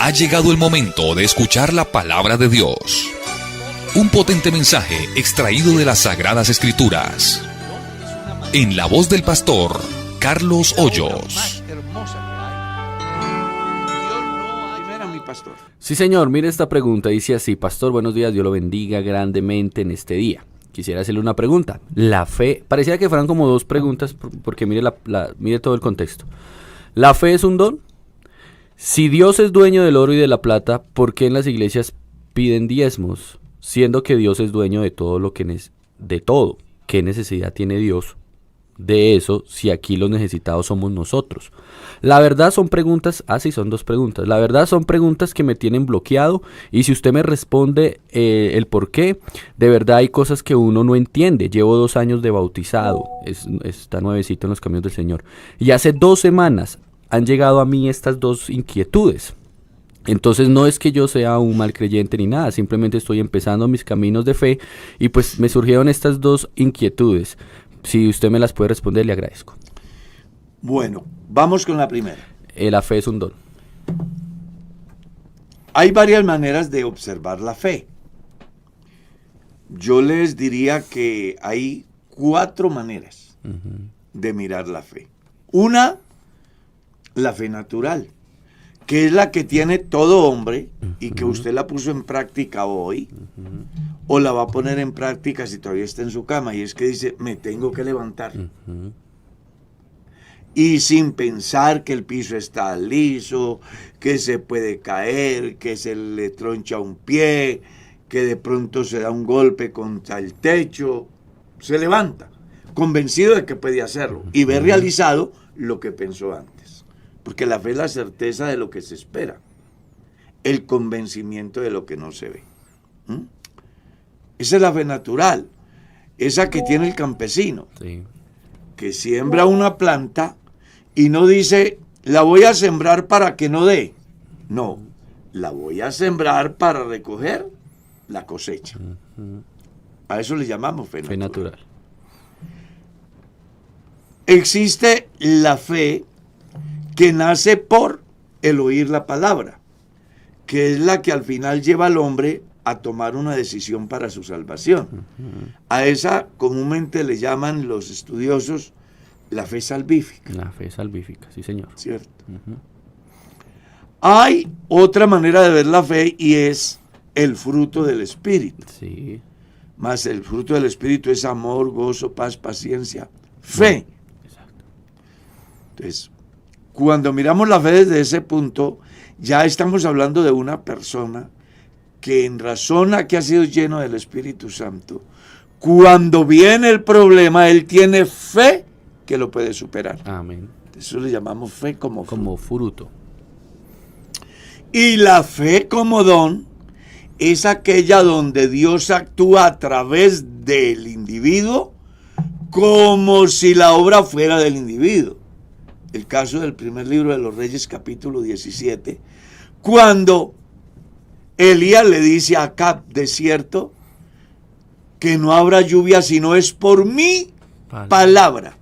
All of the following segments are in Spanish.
Ha llegado el momento de escuchar la palabra de Dios. Un potente mensaje extraído de las Sagradas Escrituras. En la voz del pastor Carlos Hoyos. Sí, señor, mire esta pregunta, dice así: pastor, buenos días, Dios lo bendiga grandemente en este día. Quisiera hacerle una pregunta. La fe, pareciera que fueran como dos preguntas, porque mire, mire todo el contexto. ¿La fe es un don? Si Dios es dueño del oro y de la plata, ¿por qué en las iglesias piden diezmos? Siendo que Dios es dueño de todo lo que de todo. ¿Qué necesidad tiene Dios de eso si aquí los necesitados somos nosotros? La verdad son preguntas, sí, son dos preguntas. La verdad son preguntas que me tienen bloqueado, y si usted me responde el por qué, de verdad hay cosas que uno no entiende. Llevo 2 años de bautizado, está nuevecito en los caminos del Señor, y hace 2 semanas han llegado a mí estas 2 inquietudes. Entonces no es que yo sea un mal creyente ni nada, simplemente estoy empezando mis caminos de fe, y pues me surgieron estas 2 inquietudes. Si usted me las puede responder, le agradezco. Bueno, vamos con la primera. La fe es un don. Hay varias maneras de observar la fe. Yo les diría que hay 4 maneras de mirar la fe. Una, la fe natural, que es la que tiene todo hombre y que usted la puso en práctica hoy, o la va a poner en práctica si todavía está en su cama, y es que dice, me tengo que levantar. Y sin pensar que el piso está liso, que se puede caer, que se le troncha un pie, que de pronto se da un golpe contra el techo, se levanta, convencido de que puede hacerlo, y ve realizado lo que pensó antes. Porque la fe es la certeza de lo que se espera, el convencimiento de lo que no se ve. Esa es la fe natural, esa que tiene el campesino, sí, que siembra una planta y no dice, la voy a sembrar para que no dé. No, la voy a sembrar para recoger la cosecha. A eso le llamamos fe natural. Existe la fe que nace por el oír la palabra, que es la que al final lleva al hombre a tomar una decisión para su salvación. A esa comúnmente le llaman los estudiosos la fe salvífica. La fe salvífica, sí, señor. Cierto. Hay otra manera de ver la fe, y es el fruto del Espíritu. Sí. Más el fruto del Espíritu es amor, gozo, paz, paciencia, fe. Exacto. Entonces, cuando miramos la fe desde ese punto, ya estamos hablando de una persona que en razón a que ha sido lleno del Espíritu Santo, cuando viene el problema, él tiene fe que lo puede superar. Amén. Eso le llamamos fe como fruto. Y la fe como don es aquella donde Dios actúa a través del individuo como si la obra fuera del individuo. El caso del primer libro de los Reyes, capítulo 17, cuando Elías le dice a Acab, de cierto, que no habrá lluvia si no es por mi palabra.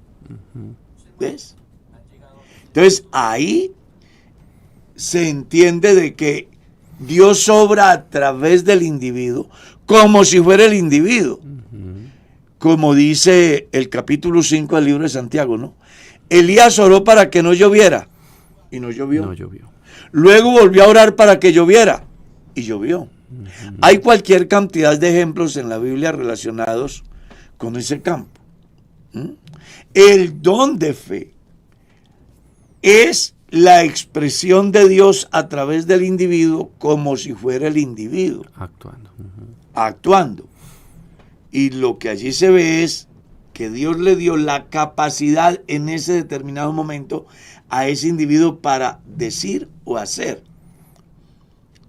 ¿Ves? Entonces ahí se entiende de que Dios obra a través del individuo como si fuera el individuo. Como dice el capítulo 5 del libro de Santiago, ¿no? Elías oró para que no lloviera y no llovió. No llovió. Luego volvió a orar para que lloviera y llovió. Hay cualquier cantidad de ejemplos en la Biblia relacionados con ese campo. El don de fe es la expresión de Dios a través del individuo como si fuera el individuo. Actuando. Y lo que allí se ve es que Dios le dio la capacidad en ese determinado momento a ese individuo para decir o hacer.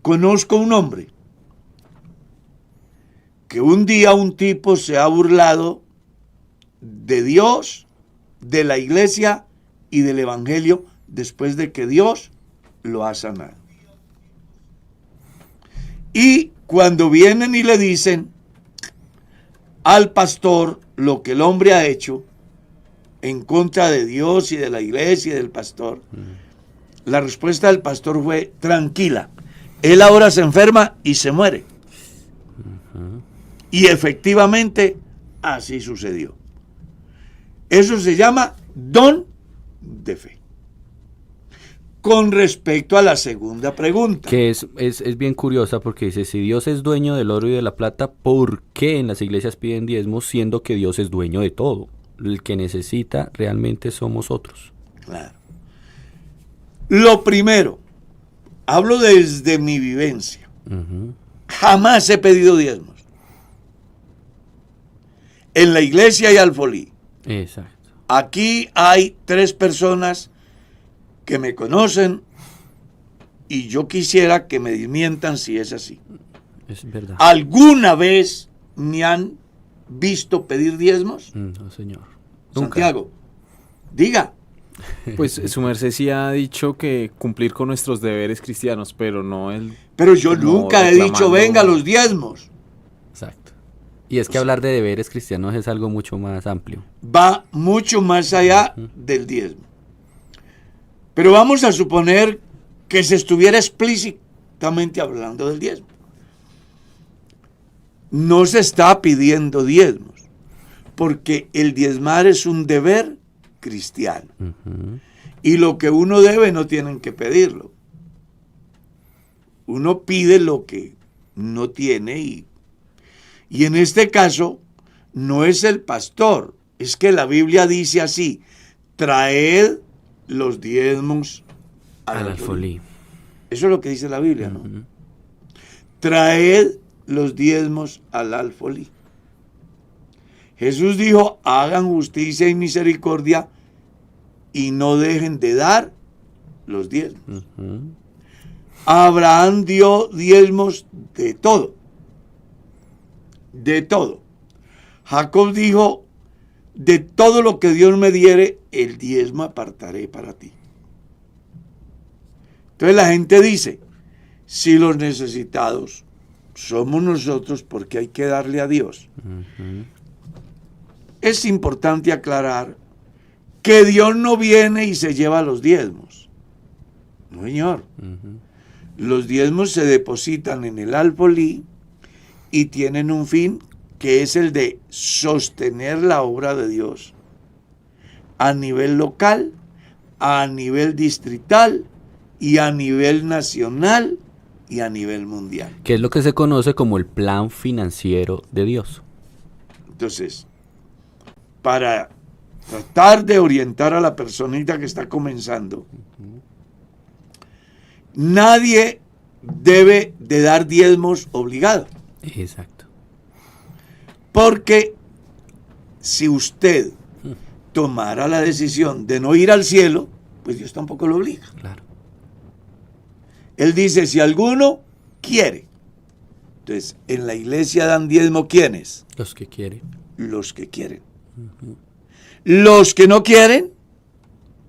Conozco un hombre que un día un tipo se ha burlado de Dios, de la iglesia y del evangelio después de que Dios lo ha sanado. Y cuando vienen y le dicen al pastor lo que el hombre ha hecho en contra de Dios y de la iglesia y del pastor, la respuesta del pastor fue tranquila, él ahora se enferma y se muere. Y efectivamente así sucedió. Eso se llama don de fe. Con respecto a la segunda pregunta. Que es bien curiosa porque dice, si Dios es dueño del oro y de la plata, ¿por qué en las iglesias piden diezmos siendo que Dios es dueño de todo? El que necesita realmente somos otros. Claro. Lo primero, hablo desde mi vivencia. Jamás he pedido diezmos. En la iglesia hay alfolí. Exacto. Aquí hay 3 personas que me conocen y yo quisiera que me desmientan si es así. Es verdad. ¿Alguna vez me han visto pedir diezmos? No, señor. Santiago, diga. Pues su merced sí ha dicho que cumplir con nuestros deberes cristianos, pero no el... Pero yo como nunca he dicho, reclamando. venga los diezmos. Exacto. Y es que hablar de deberes cristianos es algo mucho más amplio. Va mucho más allá del diezmo. Pero vamos a suponer que se estuviera explícitamente hablando del diezmo. No se está pidiendo diezmos, porque el diezmar es un deber cristiano. Y lo que uno debe no tienen que pedirlo. Uno pide lo que no tiene y en este caso no es el pastor, es que la Biblia dice así, traed los diezmos Al alfolí. Eso es lo que dice la Biblia, ¿no? Traed los diezmos al alfolí. Jesús dijo, hagan justicia y misericordia y no dejen de dar los diezmos. Abraham dio diezmos de todo. De todo. Jacob dijo, de todo lo que Dios me diere, el diezmo apartaré para ti. Entonces la gente dice, si los necesitados somos nosotros, porque hay que darle a Dios. Es importante aclarar que Dios no viene y se lleva los diezmos. No, señor. Los diezmos se depositan en el alfolí y tienen un fin que es el de sostener la obra de Dios a nivel local, a nivel distrital y a nivel nacional y a nivel mundial. Que es lo que se conoce como el plan financiero de Dios. Entonces, para tratar de orientar a la personita que está comenzando, nadie debe de dar diezmos obligado. Exacto. Porque si usted tomara la decisión de no ir al cielo, pues Dios tampoco lo obliga. Claro. Él dice, si alguno quiere. Entonces, en la iglesia dan diezmo, ¿quiénes? Los que quieren. Los que quieren. Los que no quieren,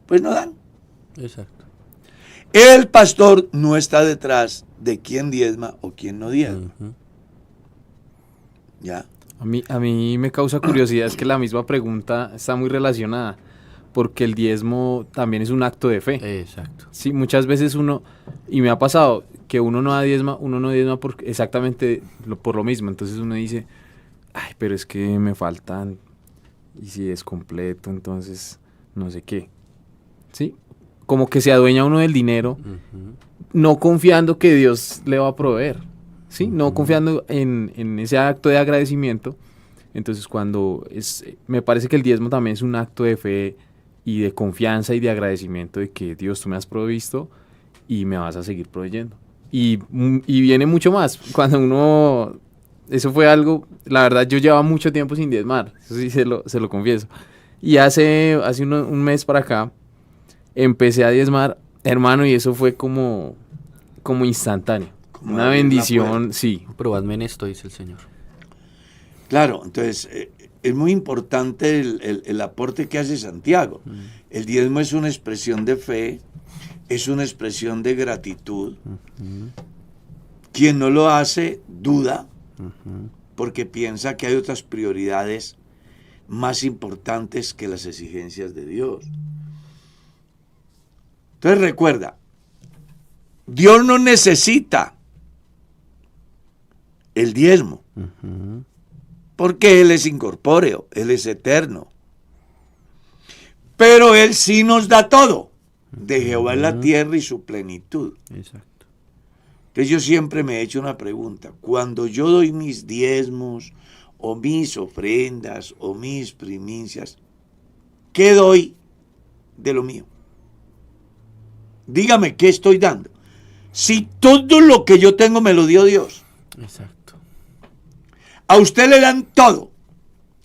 pues no dan. Exacto. El pastor no está detrás de quién diezma o quién no diezma. ¿Ya? A mí me causa curiosidad, es que la misma pregunta está muy relacionada, porque el diezmo también es un acto de fe. Exacto. Sí, muchas veces uno, y me ha pasado, que uno no diezma por exactamente por lo mismo. Entonces uno dice, ay, pero es que me faltan, y si es completo, entonces no sé qué. ¿Sí? Como que se adueña uno del dinero, no confiando que Dios le va a proveer. ¿Sí? No confiando en ese acto de agradecimiento. Entonces me parece que el diezmo también es un acto de fe y de confianza y de agradecimiento de que Dios, tú me has provisto y me vas a seguir proveyendo. Y viene mucho más. Cuando uno... Eso fue algo... La verdad, yo llevaba mucho tiempo sin diezmar. Eso sí se lo confieso. Y hace un mes para acá empecé a diezmar, hermano, y eso fue como instantáneo. Como una bendición, sí. Probadme en esto, dice el Señor. Claro, entonces es muy importante el aporte que hace Santiago. El diezmo es una expresión de fe, es una expresión de gratitud. Quien no lo hace duda, porque piensa que hay otras prioridades más importantes que las exigencias de Dios. Entonces recuerda, Dios no necesita el diezmo. Ujú. Porque Él es incorpóreo, Él es eterno. Pero Él sí nos da todo. De Jehová es la tierra y su plenitud. Exacto. Entonces yo siempre me he hecho una pregunta. Cuando yo doy mis diezmos, o mis ofrendas, o mis primicias, ¿qué doy de lo mío? Dígame, ¿qué estoy dando? Si todo lo que yo tengo me lo dio Dios. Exacto. A usted le dan todo,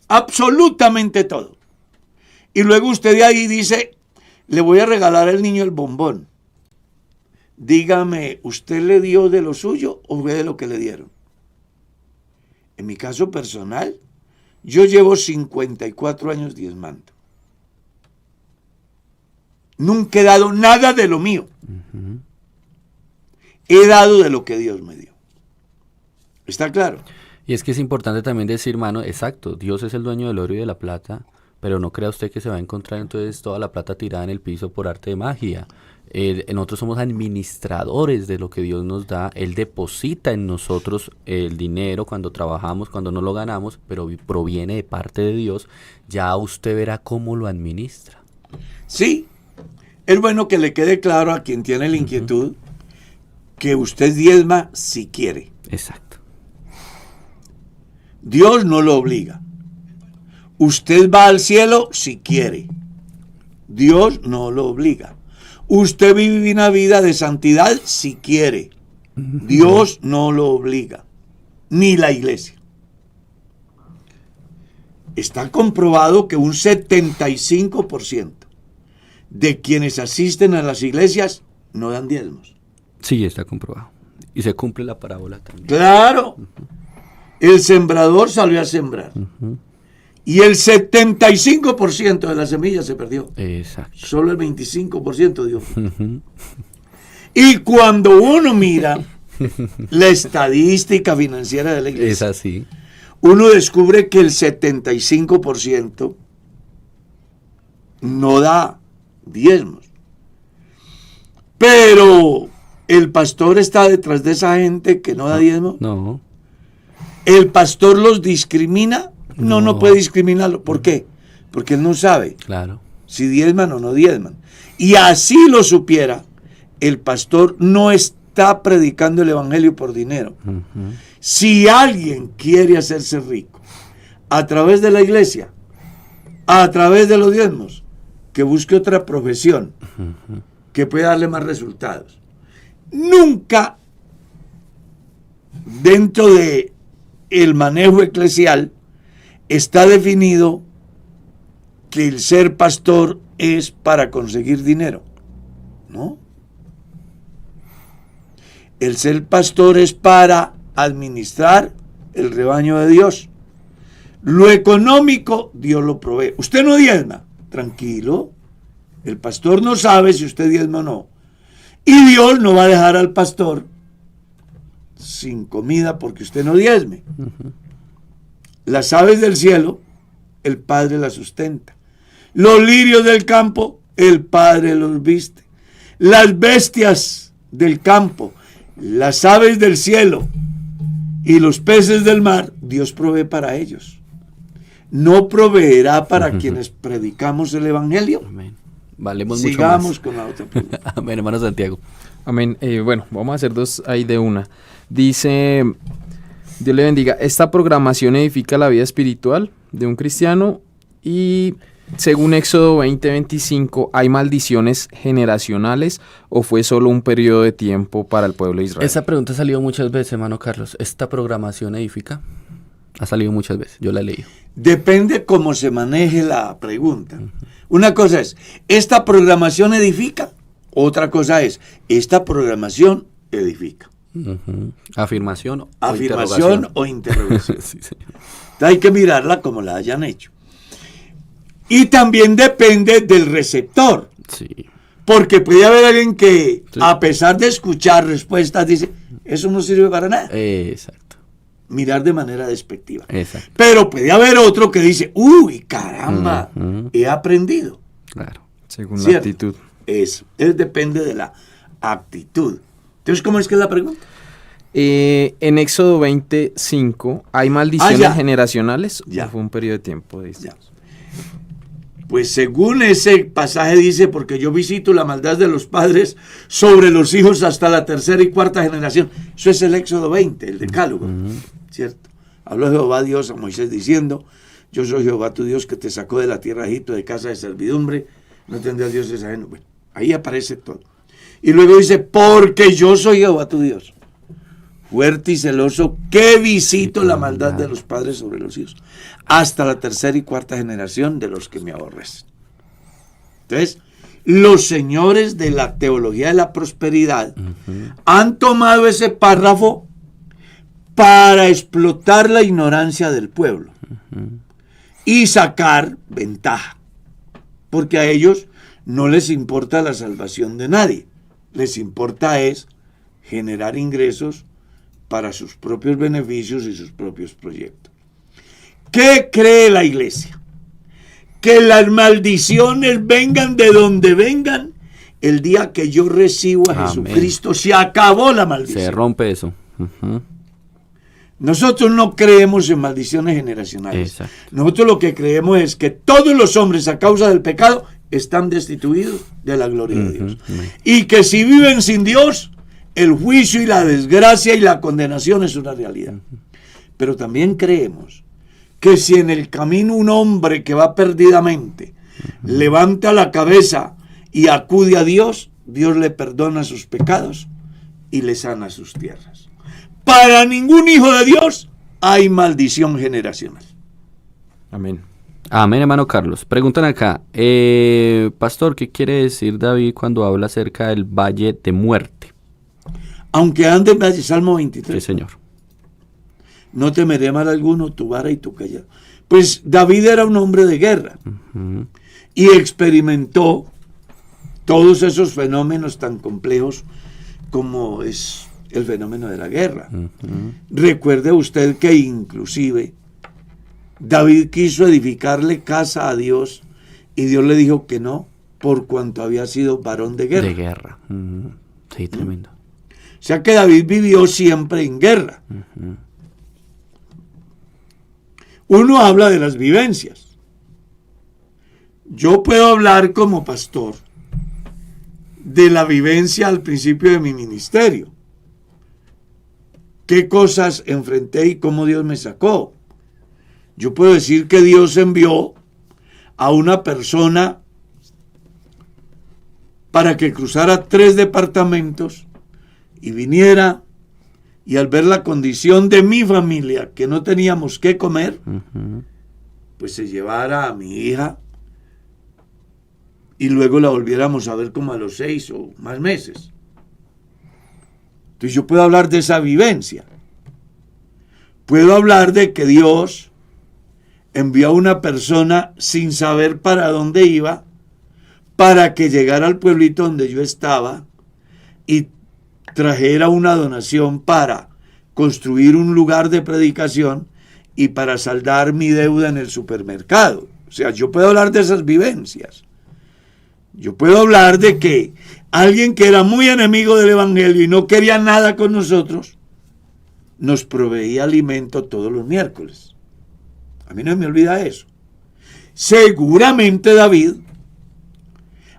absolutamente todo. Y luego usted de ahí dice, le voy a regalar al niño el bombón. Dígame, ¿usted le dio de lo suyo o fue de lo que le dieron? En mi caso personal, yo llevo 54 años diezmando. Nunca he dado nada de lo mío. Ujú. He dado de lo que Dios me dio. ¿Está claro? Y es que es importante también decir, hermano, exacto, Dios es el dueño del oro y de la plata, pero no crea usted que se va a encontrar entonces toda la plata tirada en el piso por arte de magia. Nosotros somos administradores de lo que Dios nos da. Él deposita en nosotros el dinero cuando trabajamos, cuando no lo ganamos, pero proviene de parte de Dios. Ya usted verá cómo lo administra. Sí, es bueno que le quede claro a quien tiene la inquietud que usted diezma si quiere. Exacto. Dios no lo obliga. Usted va al cielo si quiere. Dios no lo obliga. Usted vive una vida de santidad si quiere. Dios no lo obliga. Ni la iglesia. Está comprobado que un 75% de quienes asisten a las iglesias no dan diezmos. Sí, está comprobado. Y se cumple la parábola también. Claro. El sembrador salió a sembrar. Ujú. Y el 75% de la semilla se perdió. Exacto. Solo el 25% dio. Ujú. Y cuando uno mira la estadística financiera de la Es iglesia, así. uno descubre que el 75% no da diezmos. Pero el pastor está detrás de esa gente que no da diezmos. No. ¿El pastor los discrimina? No, no No. puede discriminarlo. ¿Por qué? Porque él no sabe Claro. si diezman o no diezman. Y así lo supiera, el pastor no está predicando el evangelio por dinero. Ujú. Si alguien quiere hacerse rico a través de la iglesia, a través de los diezmos, que busque otra profesión que pueda darle más resultados. Nunca dentro de el manejo eclesial está definido que el ser pastor es para conseguir dinero. ¿No? El ser pastor es para administrar el rebaño de Dios. Lo económico, Dios lo provee. Usted no diezma, tranquilo. El pastor no sabe si usted diezma o no. Y Dios no va a dejar al pastor sin comida porque usted no diezme. Las aves del cielo, el Padre las sustenta. Los lirios del campo, el Padre los viste. Las bestias del campo, las aves del cielo y los peces del mar, Dios provee para ellos. ¿No proveerá para quienes predicamos el evangelio? Amén. Valemos Sigamos mucho con la otra pregunta. más. Amén, hermano Santiago. Amén. Bueno, vamos a hacer dos ahí de una. Dice, Dios le bendiga, ¿esta programación edifica la vida espiritual de un cristiano? Y según Éxodo 20:25, ¿hay maldiciones generacionales o fue solo un periodo de tiempo para el pueblo de Israel? Esa pregunta ha salido muchas veces, hermano Carlos. ¿Esta programación edifica? Ha salido muchas veces, yo la he leído. Depende cómo se maneje la pregunta. Una cosa es, ¿esta programación edifica? Otra cosa es, ¿esta programación edifica? Ujú. Afirmación o Afirmación interrogación. o interrogación. Sí, señor. Hay que mirarla como la hayan hecho. Y también depende del receptor. Sí. Porque puede haber alguien que, Sí. a pesar de escuchar respuestas, dice, eso no sirve para nada. Exacto. Mirar de manera despectiva. Exacto. Pero puede haber otro que dice, uy, caramba, Ujú. he aprendido. Claro. Según la ¿Cierto? actitud. Eso, depende de la actitud. Entonces, ¿cómo es que es la pregunta? En Éxodo 25, ¿hay maldiciones ya. generacionales? Ya. ¿O fue un periodo de tiempo de Ya. Pues según ese pasaje dice, porque yo visito la maldad de los padres sobre los hijos hasta la tercera y cuarta generación. Eso es el Éxodo 20, el Decálogo, ¿cierto? Habló Jehová Dios a Moisés diciendo, yo soy Jehová tu Dios que te sacó de la tierra de Egipto, de casa de servidumbre, no tendrás dioses ajenos. Bueno, ahí aparece todo. Y luego dice, porque yo soy Jehová tu Dios, fuerte y celoso, que visito la maldad de los padres sobre los hijos, hasta la tercera y cuarta generación de los que me aborrecen. Entonces, los señores de la teología de la prosperidad han tomado ese párrafo para explotar la ignorancia del pueblo y sacar ventaja, porque a ellos no les importa la salvación de nadie, les importa es generar ingresos para sus propios beneficios y sus propios proyectos. ¿Qué cree la iglesia? Que las maldiciones vengan de donde vengan, el día que yo recibo a Jesucristo se acabó la maldición. Se rompe eso. Nosotros no creemos en maldiciones generacionales. Exacto. Nosotros lo que creemos es que todos los hombres a causa del pecado están destituidos de la gloria de Dios. Y que si viven sin Dios, el juicio y la desgracia y la condenación es una realidad. Pero también creemos que si en el camino un hombre que va perdidamente levanta la cabeza y acude a Dios, Dios le perdona sus pecados y le sana sus tierras. Para ningún hijo de Dios hay maldición generacional. Amén. Amén, hermano Carlos. Preguntan acá, pastor, ¿qué quiere decir David cuando habla acerca del valle de muerte? Aunque ande en valle, Salmo 23. Sí, señor. No temeré mal alguno, tu vara y tu callado. Pues David era un hombre de guerra y experimentó todos esos fenómenos tan complejos como es el fenómeno de la guerra. Recuerde usted que inclusive David quiso edificarle casa a Dios y Dios le dijo que no, por cuanto había sido varón de guerra. De guerra. Sí, tremendo. O sea que David vivió siempre en guerra. Uno habla de las vivencias. Yo puedo hablar como pastor de la vivencia al principio de mi ministerio. ¿Qué cosas enfrenté y cómo Dios me sacó? Yo puedo decir que Dios envió a una persona para que cruzara 3 departamentos y viniera, y al ver la condición de mi familia, que no teníamos qué comer, pues se llevara a mi hija y luego la volviéramos a ver como a los 6 o más meses. Entonces yo puedo hablar de esa vivencia. Puedo hablar de que Dios envió a una persona sin saber para dónde iba, para que llegara al pueblito donde yo estaba y trajera una donación para construir un lugar de predicación y para saldar mi deuda en el supermercado. O sea, yo puedo hablar de esas vivencias. Yo puedo hablar de que alguien que era muy enemigo del evangelio y no quería nada con nosotros, nos proveía alimento todos los miércoles. A mí no me olvida eso. Seguramente David,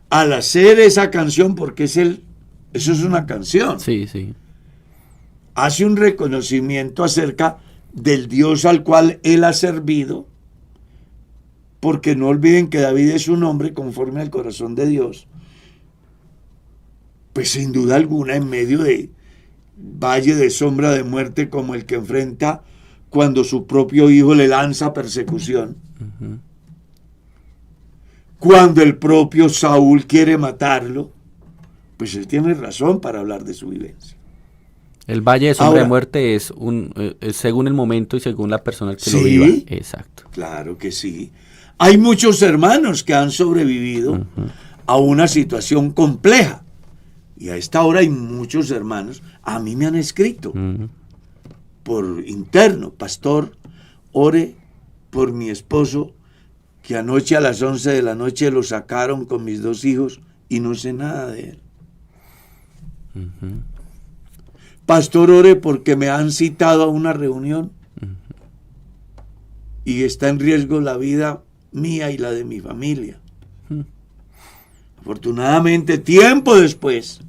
al hacer esa canción, porque eso es una canción, Sí, sí. hace un reconocimiento acerca del Dios al cual él ha servido, porque no olviden que David es un hombre conforme al corazón de Dios, pues sin duda alguna en medio de valle de sombra de muerte como el que enfrenta cuando su propio hijo le lanza persecución, cuando el propio Saúl quiere matarlo, pues él tiene razón para hablar de su vivencia. El valle de sombra Ahora, de muerte es según el momento y según la persona que lo ¿sí? viva. Exacto. Claro que sí. Hay muchos hermanos que han sobrevivido a una situación compleja. Y a esta hora hay muchos hermanos, a mí me han escrito por interno, pastor, ore por mi esposo, que anoche a las 11 de la noche lo sacaron con mis 2 hijos y no sé nada de él. pastor, ore porque me han citado a una reunión y está en riesgo la vida mía y la de mi familia. Afortunadamente, tiempo después,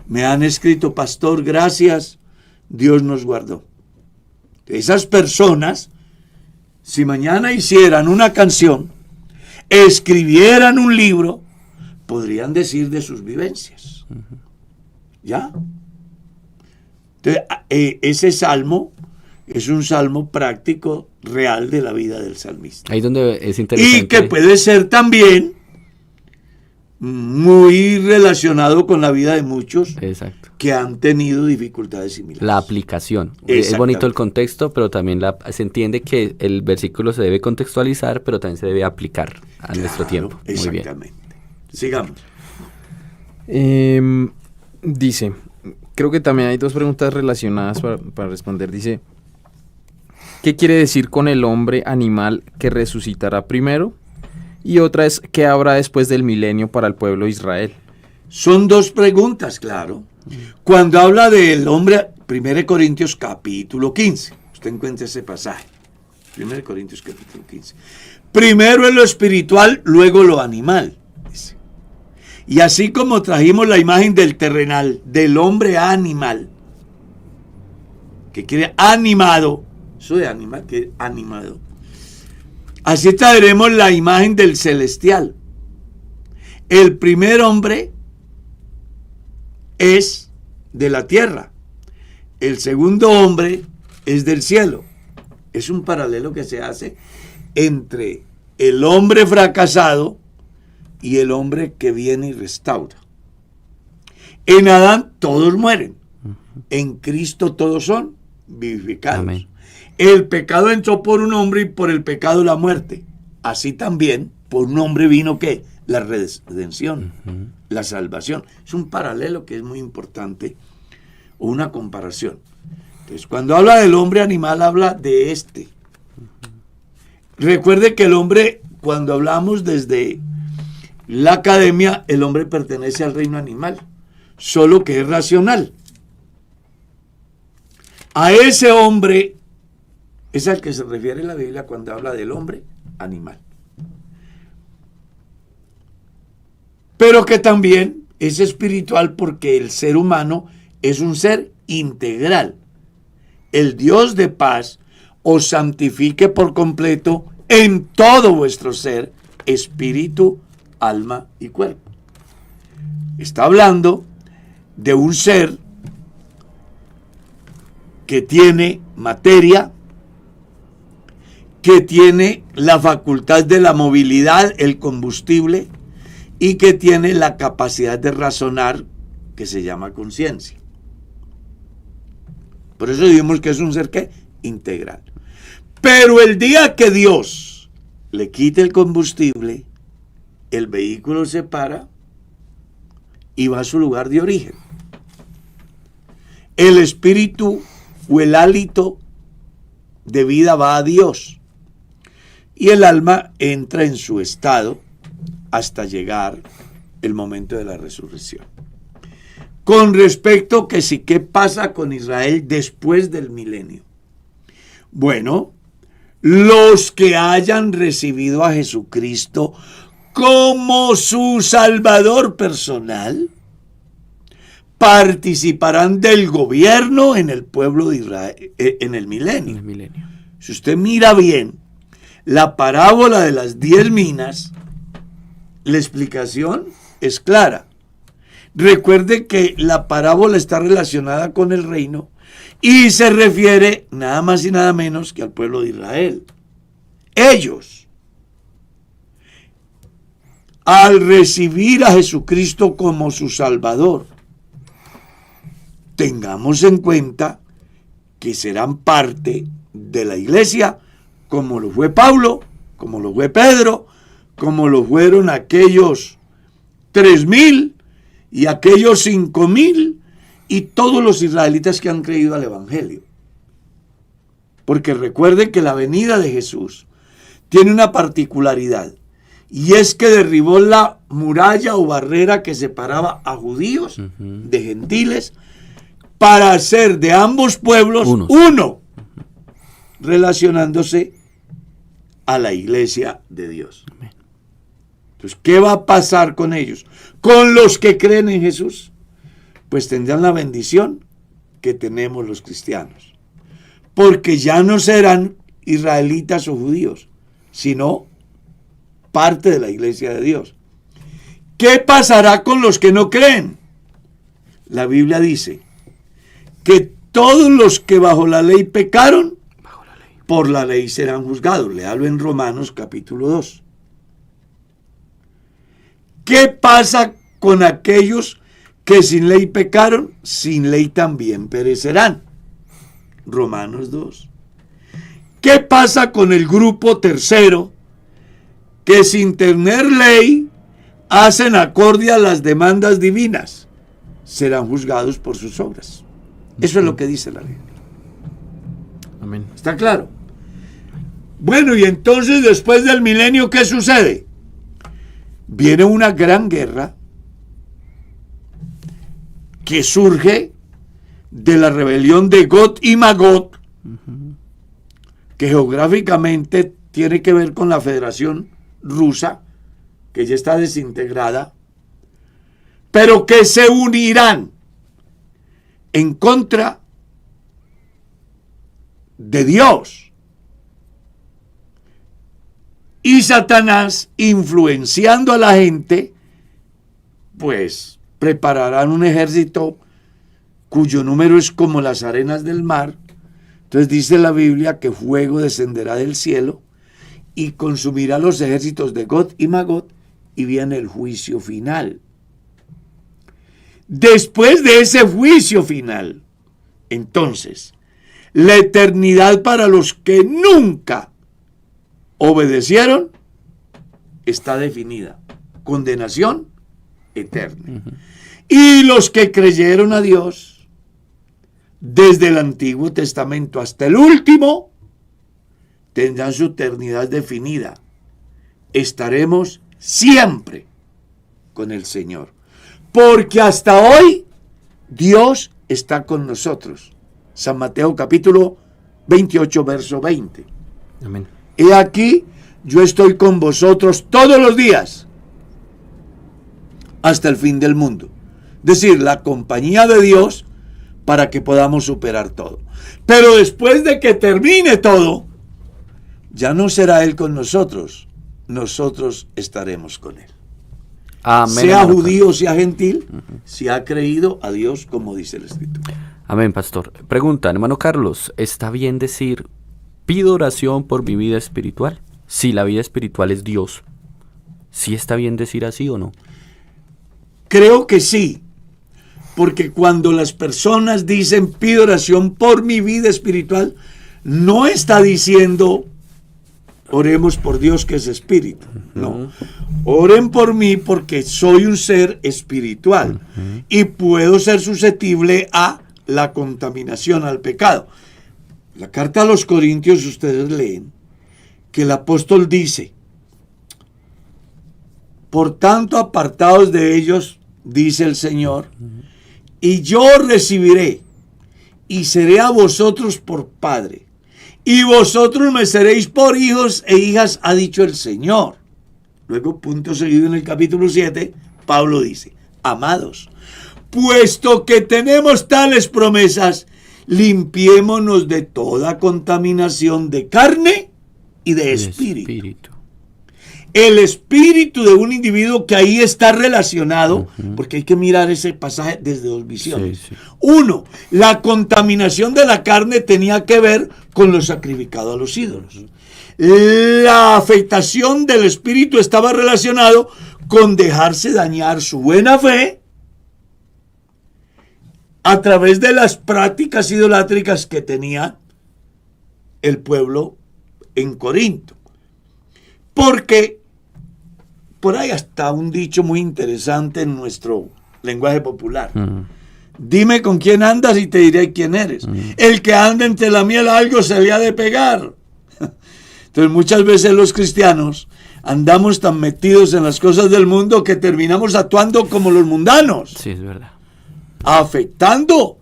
me han escrito, pastor, gracias, Dios nos guardó. Esas personas, si mañana hicieran una canción, escribieran un libro, podrían decir de sus vivencias. ¿Ya? Entonces, ese salmo es un salmo práctico, real de la vida del salmista. Ahí donde es interesante. Y que puede ser también muy relacionado con la vida de muchos. Exacto. Que han tenido dificultades similares. La aplicación. Es bonito el contexto, pero también se entiende que el versículo se debe contextualizar, pero también se debe aplicar a nuestro tiempo. Exactamente. Muy bien. Sigamos. Dice, creo que también hay dos preguntas relacionadas para responder. Dice, ¿qué quiere decir con el hombre animal que resucitará primero? Y otra es, ¿qué habrá después del milenio para el pueblo de Israel? Son dos preguntas, claro. Cuando habla del hombre, 1 Corintios capítulo 15, usted encuentra ese pasaje. 1 Corintios capítulo 15. Primero es lo espiritual, luego lo animal. Dice. Y así como trajimos la imagen del terrenal, del hombre animal, que quiere animado, eso de animal, que animado. Así traeremos la imagen del celestial. El primer hombre es de la tierra. El segundo hombre es del cielo. Es un paralelo que se hace entre el hombre fracasado y el hombre que viene y restaura. En Adán todos mueren. En Cristo todos son vivificados. Amén. El pecado entró por un hombre y por el pecado la muerte. Así también por un hombre vino ¿qué? La redención, la salvación. Es un paralelo que es muy importante, o una comparación. Entonces, cuando habla del hombre animal, habla de este. Recuerde que el hombre, cuando hablamos desde la academia, el hombre pertenece al reino animal, solo que es racional. A ese hombre es al que se refiere la Biblia cuando habla del hombre animal. Pero que también es espiritual porque el ser humano es un ser integral. El Dios de paz os santifique por completo en todo vuestro ser, espíritu, alma y cuerpo. Está hablando de un ser que tiene materia, que tiene la facultad de la movilidad, el combustible, y que tiene la capacidad de razonar, que se llama conciencia. Por eso dijimos que es un ser ¿qué? Integral. Pero el día que Dios le quite el combustible, el vehículo se para y va a su lugar de origen. El espíritu o el hálito de vida va a Dios. Y el alma entra en su estado hasta llegar el momento de la resurrección. Con respecto que sí, ¿qué pasa con Israel después del milenio? Bueno, los que hayan recibido a Jesucristo como su Salvador personal participarán del gobierno en el pueblo de Israel en el milenio. Si usted mira bien la parábola de las 10 minas, la explicación es clara. Recuerde que la parábola está relacionada con el reino y se refiere nada más y nada menos que al pueblo de Israel. Ellos, al recibir a Jesucristo como su Salvador, tengamos en cuenta que serán parte de la iglesia, como lo fue Pablo, como lo fue Pedro, como lo fueron aquellos 3,000 y aquellos 5,000 y todos los israelitas que han creído al Evangelio. Porque recuerden que la venida de Jesús tiene una particularidad, y es que derribó la muralla o barrera que separaba a judíos de gentiles para hacer de ambos pueblos uno, relacionándose a la iglesia de Dios. Entonces, ¿qué va a pasar con ellos? Con los que creen en Jesús, pues tendrán la bendición que tenemos los cristianos, porque ya no serán israelitas o judíos, sino parte de la iglesia de Dios. ¿Qué pasará con los que no creen? La Biblia dice que todos los que bajo la ley pecaron, por la ley serán juzgados. Léalo en Romanos capítulo 2. ¿Qué pasa con aquellos que sin ley pecaron? Sin ley también perecerán. Romanos 2. ¿Qué pasa con el grupo tercero que sin tener ley hacen acorde a las demandas divinas? Serán juzgados por sus obras. Eso es lo que dice la Biblia. Amén. ¿Está claro? Bueno, y entonces después del milenio, ¿qué sucede? Viene una gran guerra que surge de la rebelión de Gog y Magog, que geográficamente tiene que ver con la Federación Rusa, que ya está desintegrada, pero que se unirán en contra de Dios. Y Satanás, influenciando a la gente, pues prepararán un ejército cuyo número es como las arenas del mar. Entonces dice la Biblia que fuego descenderá del cielo y consumirá los ejércitos de Gog y Magog, y viene el juicio final. Después de ese juicio final, entonces, la eternidad para los que nunca obedecieron está definida. Condenación eterna. Y los que creyeron a Dios, desde el Antiguo Testamento hasta el último, tendrán su eternidad definida. Estaremos siempre con el Señor. Porque hasta hoy Dios está con nosotros. San Mateo capítulo 28, verso 20. Amén. He aquí, yo estoy con vosotros todos los días, hasta el fin del mundo. Es decir, la compañía de Dios para que podamos superar todo. Pero después de que termine todo, ya no será Él con nosotros, nosotros estaremos con Él. Amén. Sea judío, sea gentil, si ha creído a Dios, como dice la Escritura. Amén, pastor. Pregunta, hermano Carlos, ¿está bien decir, pido oración por mi vida espiritual? Si la vida espiritual es Dios, ¿sí está bien decir así o no? Creo que sí, porque cuando las personas dicen pido oración por mi vida espiritual, no está diciendo oremos por Dios que es espíritu. No, oren por mí porque soy un ser espiritual y puedo ser susceptible a la contaminación, al pecado. La carta a los Corintios, ustedes leen que el apóstol dice, por tanto apartados de ellos, dice el Señor, y yo recibiré y seré a vosotros por padre, y vosotros me seréis por hijos e hijas, ha dicho el Señor. Luego, punto seguido en el capítulo 7, Pablo dice, amados, puesto que tenemos tales promesas, limpiémonos de toda contaminación de carne y de espíritu. El espíritu de un individuo que ahí está relacionado, porque hay que mirar ese pasaje desde dos visiones. Sí, sí. Uno, la contaminación de la carne tenía que ver con lo sacrificado a los ídolos. La afectación del espíritu estaba relacionado con dejarse dañar su buena fe a través de las prácticas idolátricas que tenía el pueblo en Corinto. Porque por ahí está un dicho muy interesante en nuestro lenguaje popular. Dime con quién andas y te diré quién eres. El que anda entre la miel algo se le ha de pegar. Entonces muchas veces los cristianos andamos tan metidos en las cosas del mundo que terminamos actuando como los mundanos. Sí, es verdad. Afectando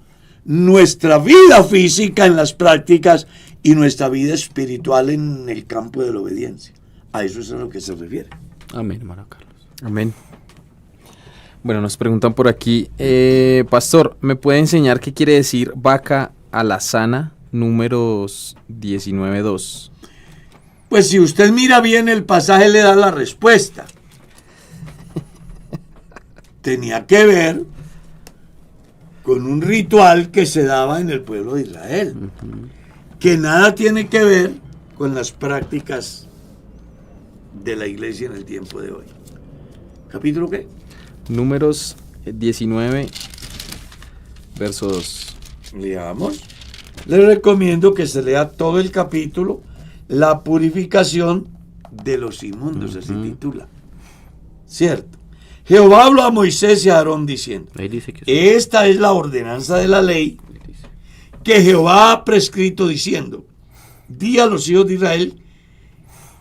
nuestra vida física en las prácticas y nuestra vida espiritual en el campo de la obediencia. A eso es a lo que se refiere. Amén, hermano Carlos. Amén. Bueno, nos preguntan por aquí, pastor, ¿me puede enseñar qué quiere decir vaca alazana, números 19:2? Pues si usted mira bien el pasaje le da la respuesta. Tenía que ver con un ritual que se daba en el pueblo de Israel, que nada tiene que ver con las prácticas de la iglesia en el tiempo de hoy. ¿Capítulo qué? Números 19, verso 2. Leamos. Les recomiendo que se lea todo el capítulo, la purificación de los inmundos, así titula. ¿Cierto? Jehová habló a Moisés y a Aarón diciendo, Ahí dice que esta es la ordenanza de la ley que Jehová ha prescrito diciendo, di a los hijos de Israel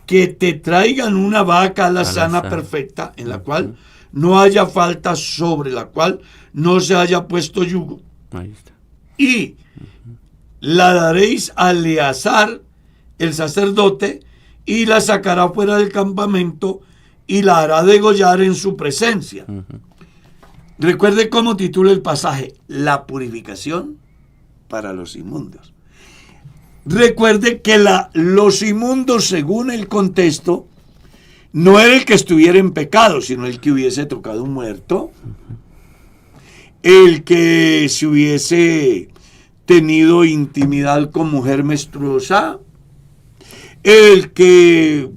que te traigan una vaca alazana Alazana. perfecta, en la cual no haya falta, sobre la cual no se haya puesto yugo, ahí está. y la daréis a Eleazar, el sacerdote, y la sacará fuera del campamento y la hará degollar en su presencia. Recuerde cómo titula el pasaje, la purificación para los inmundos. Recuerde que los inmundos, según el contexto, no era el que estuviera en pecado, sino el que hubiese tocado un muerto, el que se hubiese tenido intimidad con mujer menstruosa, el que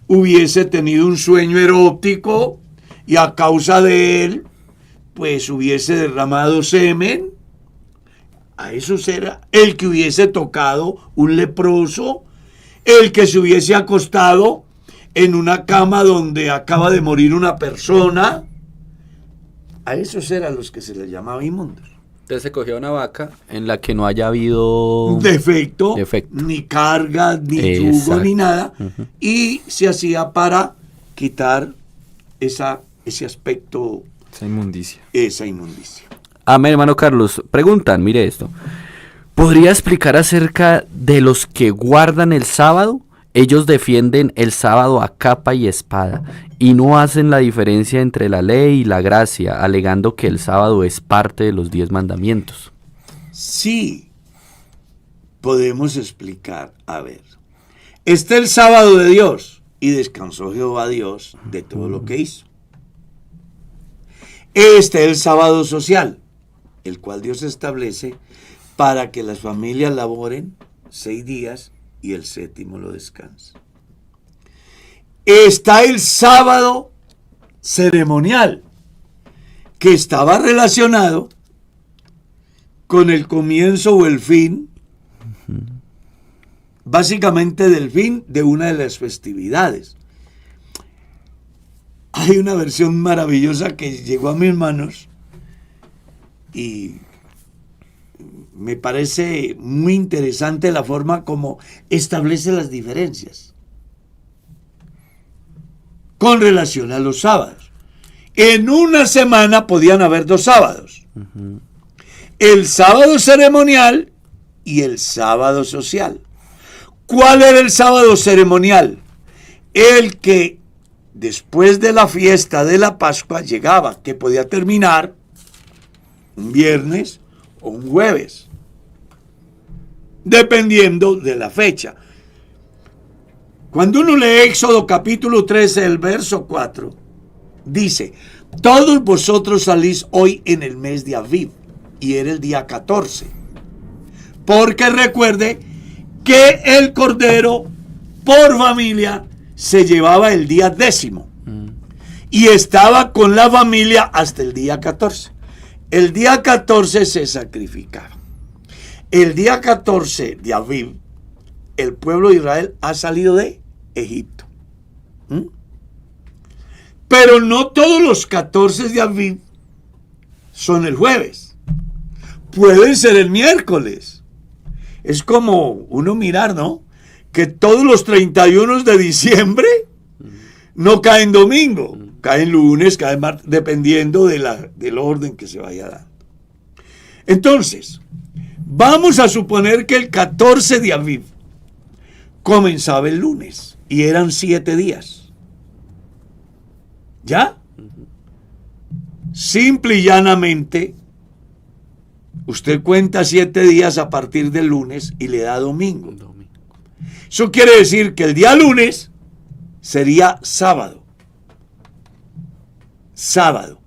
hubiese tenido un sueño erótico y a causa de él, pues hubiese derramado semen. A eso será el que hubiese tocado un leproso, el que se hubiese acostado en una cama donde acaba de morir una persona. A esos eran los que se les llamaba inmundos. Entonces se cogía una vaca en la que no haya habido Defecto, defecto. ni carga, ni yugo, Exacto. ni nada. Y se hacía para quitar ese aspecto, Esa inmundicia. esa inmundicia. Amén, hermano Carlos. Preguntan, mire esto. ¿Podría explicar acerca de los que guardan el sábado? Ellos defienden el sábado a capa y espada y no hacen la diferencia entre la ley y la gracia, alegando que el sábado es parte de los 10 mandamientos. Sí, podemos explicar. A ver, está el sábado de Dios y descansó Jehová Dios de todo lo que hizo. Este es el sábado social, el cual Dios establece para que las familias laboren 6 días y el 7º lo descansa. Está el sábado ceremonial, que estaba relacionado con el comienzo o el fin, básicamente del fin de una de las festividades. Hay una versión maravillosa que llegó a mis manos y me parece muy interesante la forma como establece las diferencias con relación a los sábados. En una semana podían haber 2 sábados. El sábado ceremonial y el sábado social. ¿Cuál era el sábado ceremonial? El que después de la fiesta de la Pascua llegaba, que podía terminar un viernes o un jueves, dependiendo de la fecha. Cuando uno lee Éxodo capítulo 13, el verso 4, dice, todos vosotros salís hoy en el mes de Aviv, y era el día 14, porque recuerde que el cordero por familia se llevaba el día 10º y estaba con la familia hasta el día 14. El día 14 se sacrificaba. El día 14 de Aviv, el pueblo de Israel ha salido de Egipto. Pero no todos los 14 de Aviv son el jueves. Pueden ser el miércoles. Es como uno mirar, ¿no? Que todos los 31 de diciembre no caen domingo. Caen lunes, caen martes, dependiendo del orden que se vaya dando. Entonces, Vamos a suponer que el 14 de Aviv comenzaba el lunes y eran 7 días. ¿Ya? Simple y llanamente, usted cuenta 7 días a partir del lunes y le da domingo. Eso quiere decir que el día lunes sería sábado. Sábado.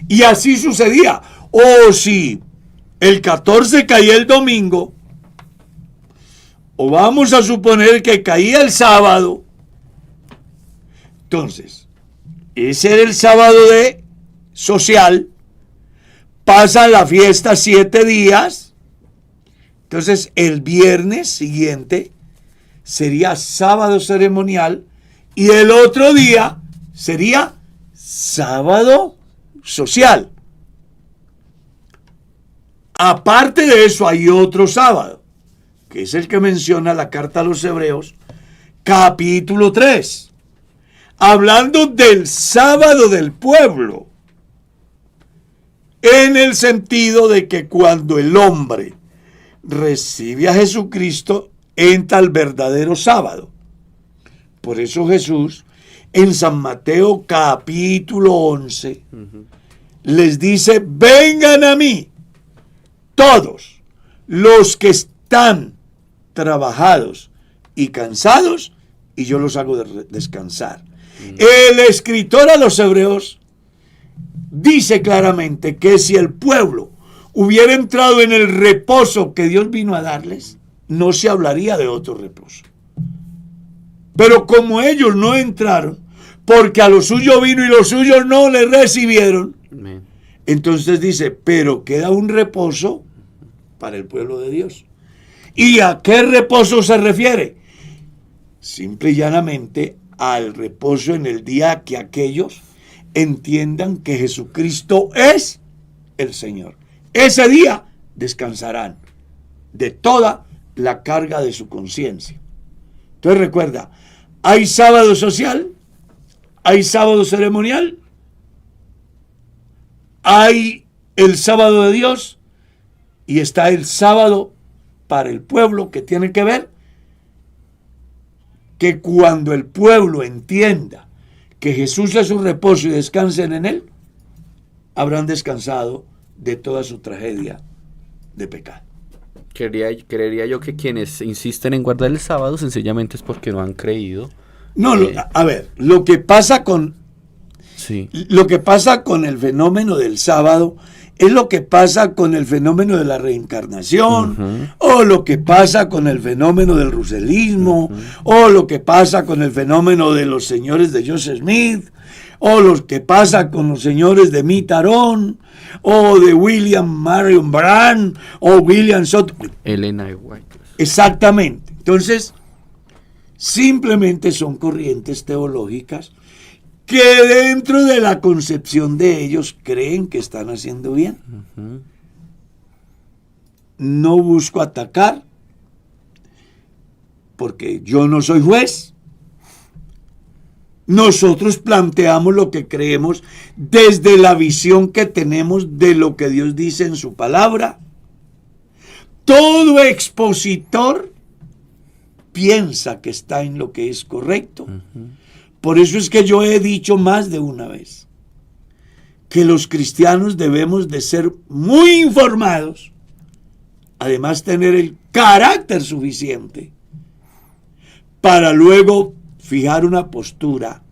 Y así sucedía. O si el 14 caía el domingo, o vamos a suponer que caía el sábado, entonces, ese era el sábado de social, pasan la fiesta 7 días, entonces el viernes siguiente sería sábado ceremonial y el otro día sería sábado social. Aparte de eso hay otro sábado, que es el que menciona la carta a los Hebreos, capítulo 3, hablando del sábado del pueblo, en el sentido de que cuando el hombre recibe a Jesucristo, entra al verdadero sábado. Por eso Jesús, en San Mateo capítulo 11, les dice, vengan a mí, todos los que están trabajados y cansados, y yo los hago descansar. El escritor a los Hebreos dice claramente que si el pueblo hubiera entrado en el reposo que Dios vino a darles, no se hablaría de otro reposo. Pero como ellos no entraron, porque a lo suyo vino y los suyos no le recibieron, entonces dice, pero queda un reposo para el pueblo de Dios. ¿Y a qué reposo se refiere? Simple y llanamente al reposo en el día que aquellos entiendan que Jesucristo es el Señor. Ese día descansarán de toda la carga de su conciencia. Entonces recuerda, hay sábado social, hay sábado ceremonial, hay el sábado de Dios y está el sábado para el pueblo, que tiene que ver que cuando el pueblo entienda que Jesús es su reposo y descansen en él, habrán descansado de toda su tragedia de pecado. Creería yo que quienes insisten en guardar el sábado sencillamente es porque no han creído. No, a ver, lo que pasa con el fenómeno del sábado es lo que pasa con el fenómeno de la reencarnación, o lo que pasa con el fenómeno del ruselismo, o lo que pasa con el fenómeno de los señores de Joseph Smith, o lo que pasa con los señores de Mitarón, o de William Marion Brand, o William Soto. Elena de White. Exactamente. Entonces, simplemente son corrientes teológicas que dentro de la concepción de ellos creen que están haciendo bien. No busco atacar, porque yo no soy juez. Nosotros planteamos lo que creemos desde la visión que tenemos de lo que Dios dice en su palabra. Todo expositor piensa que está en lo que es correcto. Por eso es que yo he dicho más de una vez que los cristianos debemos de ser muy informados, además tener el carácter suficiente para luego fijar una postura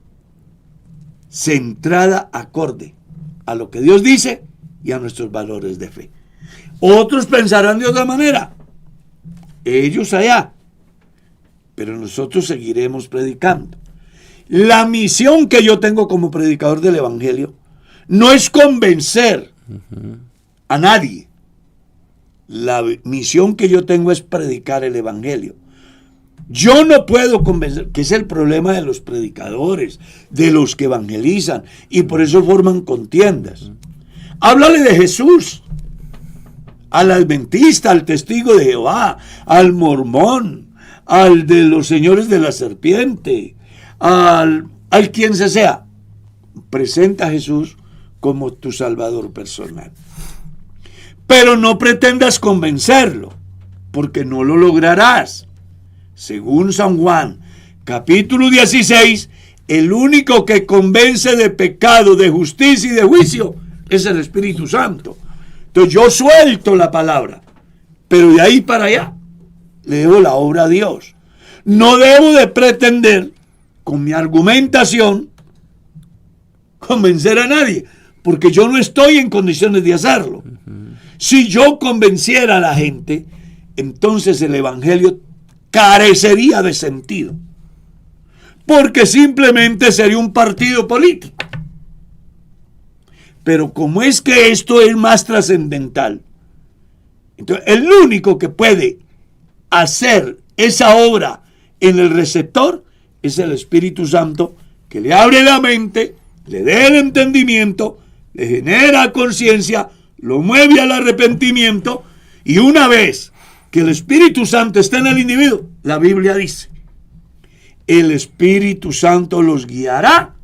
centrada acorde a lo que Dios dice y a nuestros valores de fe. Otros pensarán de otra manera, ellos allá, pero nosotros seguiremos predicando. La misión que yo tengo como predicador del Evangelio no es convencer a nadie. La misión que yo tengo es predicar el Evangelio. Yo no puedo convencer, que es el problema de los predicadores, de los que evangelizan, y por eso forman contiendas. Háblale de Jesús al adventista, al testigo de Jehová, al mormón, al de los señores de la serpiente, al quien sea. Presenta a Jesús como tu salvador personal. Pero no pretendas convencerlo, porque no lo lograrás. Según San Juan, capítulo 16, el único que convence de pecado, de justicia y de juicio es el Espíritu Santo. Entonces yo suelto la palabra, pero de ahí para allá le debo la obra a Dios. No debo de pretender con mi argumentación convencer a nadie, porque yo no estoy en condiciones de hacerlo. Si yo convenciera a la gente, entonces el evangelio carecería de sentido, porque simplemente sería un partido político. Pero como es que esto es más trascendental, entonces el único que puede hacer esa obra en el receptor es el Espíritu Santo, que le abre la mente, le da el entendimiento, le genera conciencia, lo mueve al arrepentimiento, y una vez que el Espíritu Santo está en el individuo, la Biblia dice, el Espíritu Santo los guiará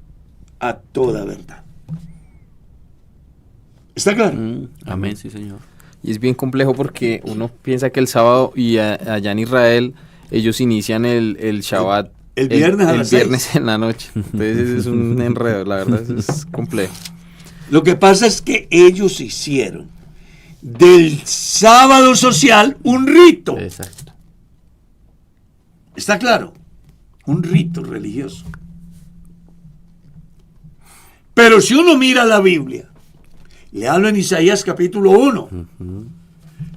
a toda verdad. ¿Está claro? Amén, sí, Señor. Y es bien complejo porque uno piensa que el sábado y allá en Israel ellos inician el Shabbat el viernes a las 6. El viernes en la noche. Entonces es un enredo, la verdad es complejo. Lo que pasa es que ellos hicieron del sábado social un rito. Exacto. ¿Está claro? Un rito religioso. Pero si uno mira la Biblia, le hablo en Isaías capítulo 1.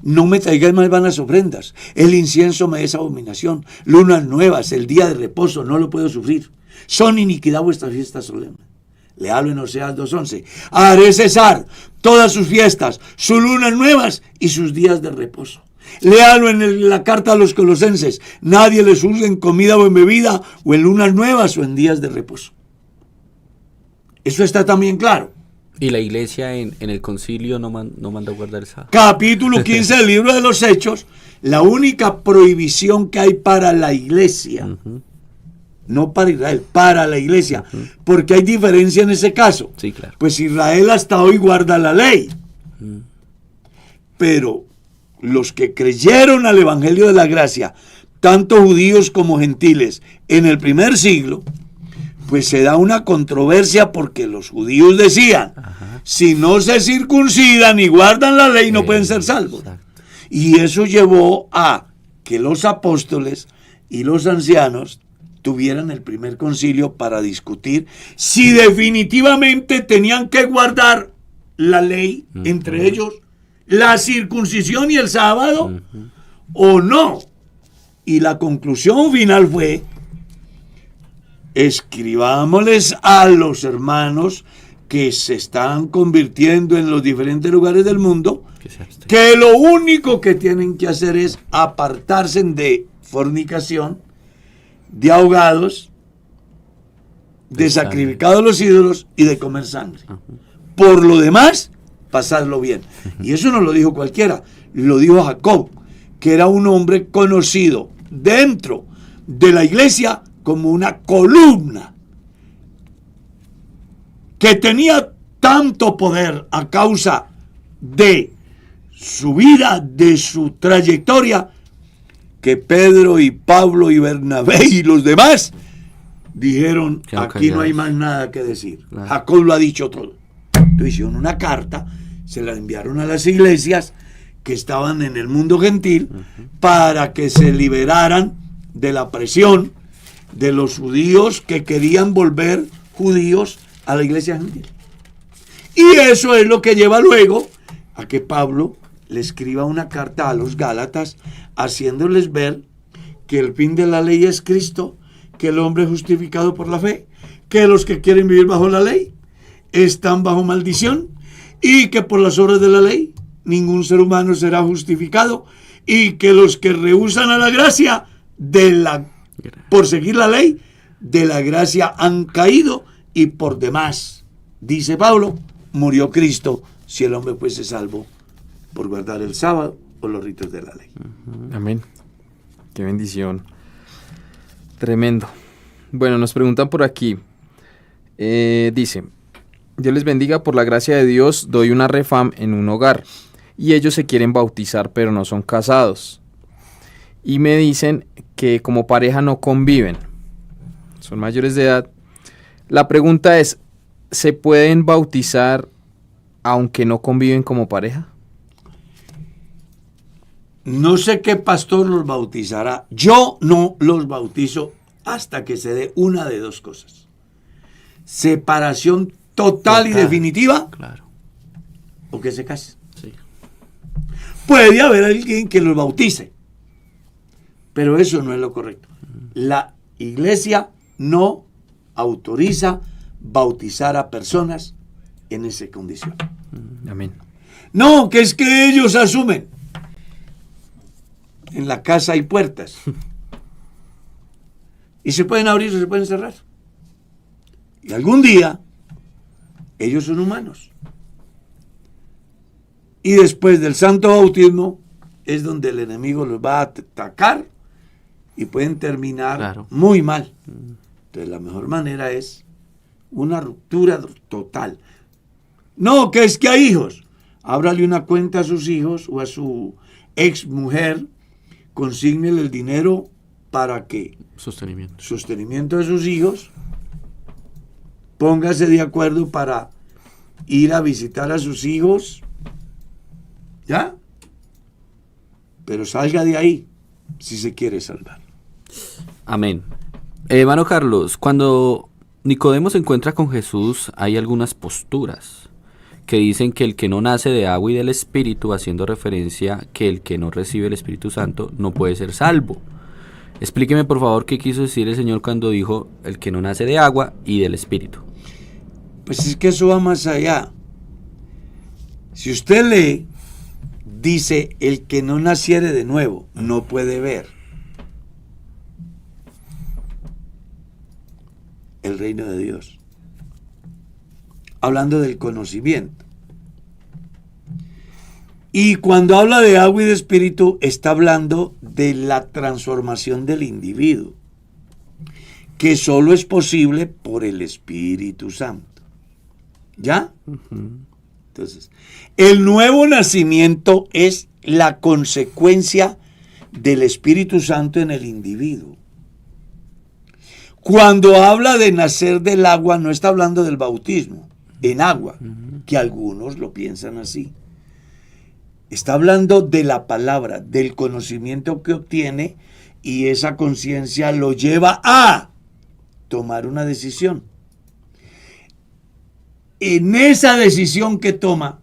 No me traigáis más vanas ofrendas. El incienso me es abominación. Lunas nuevas, el día de reposo, no lo puedo sufrir. Son iniquidad vuestras fiestas solemnes. Le hablo en Oseas 2:11. Haré cesar todas sus fiestas, sus lunas nuevas y sus días de reposo. Le hablo en la carta a los Colosenses. Nadie les juzgue en comida o en bebida, o en lunas nuevas o en días de reposo. Eso está también claro. Y la iglesia en el concilio no manda a guardar esa. Capítulo 15 del libro de los Hechos, la única prohibición que hay para la iglesia, no para Israel, para la iglesia, porque hay diferencia en ese caso. Sí, claro. Pues Israel hasta hoy guarda la ley, pero los que creyeron al Evangelio de la Gracia, tanto judíos como gentiles, en el primer siglo, pues se da una controversia porque los judíos decían, si no se circuncidan y guardan la ley, no pueden ser salvos. Exacto. Y eso llevó a que los apóstoles y los ancianos tuvieran el primer concilio para discutir si definitivamente tenían que guardar la ley, entre ellos la circuncisión y el sábado, o no. Y la conclusión final fue: escribámosles a los hermanos que se están convirtiendo en los diferentes lugares del mundo que lo único que tienen que hacer es apartarse de fornicación, de ahogados, de sacrificar a los ídolos y de comer sangre. Por lo demás, pasarlo bien. Y eso no lo dijo cualquiera, lo dijo Jacob, que era un hombre conocido dentro de la iglesia como una columna, que tenía tanto poder a causa de su vida, de su trayectoria, que Pedro y Pablo y Bernabé y los demás dijeron, aquí no hay más nada que decir. Claro. Jacob lo ha dicho todo. Entonces hicieron una carta, se la enviaron a las iglesias que estaban en el mundo gentil para que se liberaran de la presión de los judíos que querían volver judíos a la iglesia gentil. Y eso es lo que lleva luego a que Pablo le escriba una carta a los Gálatas haciéndoles ver que el fin de la ley es Cristo, que el hombre es justificado por la fe, que los que quieren vivir bajo la ley están bajo maldición y que por las obras de la ley ningún ser humano será justificado y que los que rehúsan a la gracia por seguir la ley de la gracia han caído y por demás, dice Pablo, murió Cristo si el hombre fuese salvo por guardar el sábado o los ritos de la ley. Amén. Qué bendición. Tremendo. Bueno, nos preguntan por aquí. Dice: Dios les bendiga, por la gracia de Dios doy una refam en un hogar. y ellos se quieren bautizar pero no son casados. Y me dicen que como pareja no conviven, son mayores de edad. La pregunta es, ¿se pueden bautizar aunque no conviven como pareja? No sé qué pastor los bautizará. Yo no los bautizo hasta que se dé una de dos cosas. Separación total y definitiva, Claro. o que se casen. Sí. Puede haber alguien que los bautice, pero eso no es lo correcto. La iglesia no autoriza bautizar a personas en esa condición. Amén. No, que es que ellos asumen. En la casa hay puertas. Y se pueden abrir o se pueden cerrar. Y algún día, ellos son humanos. Y después del santo bautismo, es donde el enemigo los va a atacar y pueden terminar muy mal. Entonces, la mejor manera es una ruptura total. No, que es que hay hijos. Ábrale una cuenta a sus hijos o a su ex mujer, consígnele el dinero para que sostenimiento de sus hijos, póngase de acuerdo para ir a visitar a sus hijos, ¿ya? Pero salga de ahí si se quiere salvar. Amén. Hermano Carlos, cuando Nicodemo se encuentra con Jesús, hay algunas posturas que dicen que el que no nace de agua y del Espíritu, haciendo referencia que el que no recibe el Espíritu Santo no puede ser salvo. Explíqueme por favor qué quiso decir el Señor cuando dijo el que no nace de agua y del Espíritu. Pues es que eso va más allá. Si usted lee, dice el que no naciere de nuevo no puede ver el reino de Dios. Hablando del conocimiento. Y cuando habla de agua y de espíritu, está hablando de la transformación del individuo, que solo es posible por el Espíritu Santo. ¿Ya? Entonces, el nuevo nacimiento es la consecuencia del Espíritu Santo en el individuo. Cuando habla de nacer del agua, no está hablando del bautismo en agua, que algunos lo piensan así. Está hablando de la palabra, del conocimiento que obtiene, y esa conciencia lo lleva a tomar una decisión. En esa decisión que toma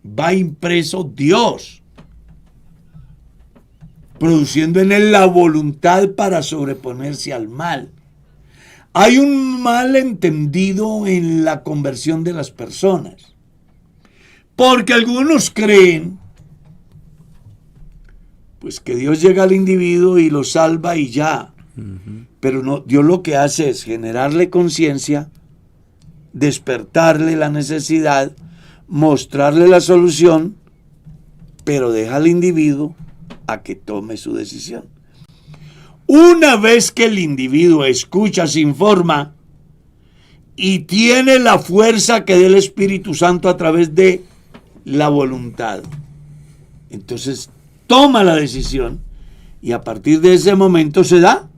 va impreso Dios, produciendo en él la voluntad para sobreponerse al mal. Hay un malentendido en la conversión de las personas, porque algunos creen pues que Dios llega al individuo y lo salva y ya. Pero no, Dios lo que hace es generarle conciencia, despertarle la necesidad, mostrarle la solución, pero deja al individuo a que tome su decisión. Una vez que el individuo escucha, se informa y tiene la fuerza que da el Espíritu Santo a través de la voluntad, entonces toma la decisión y a partir de ese momento se da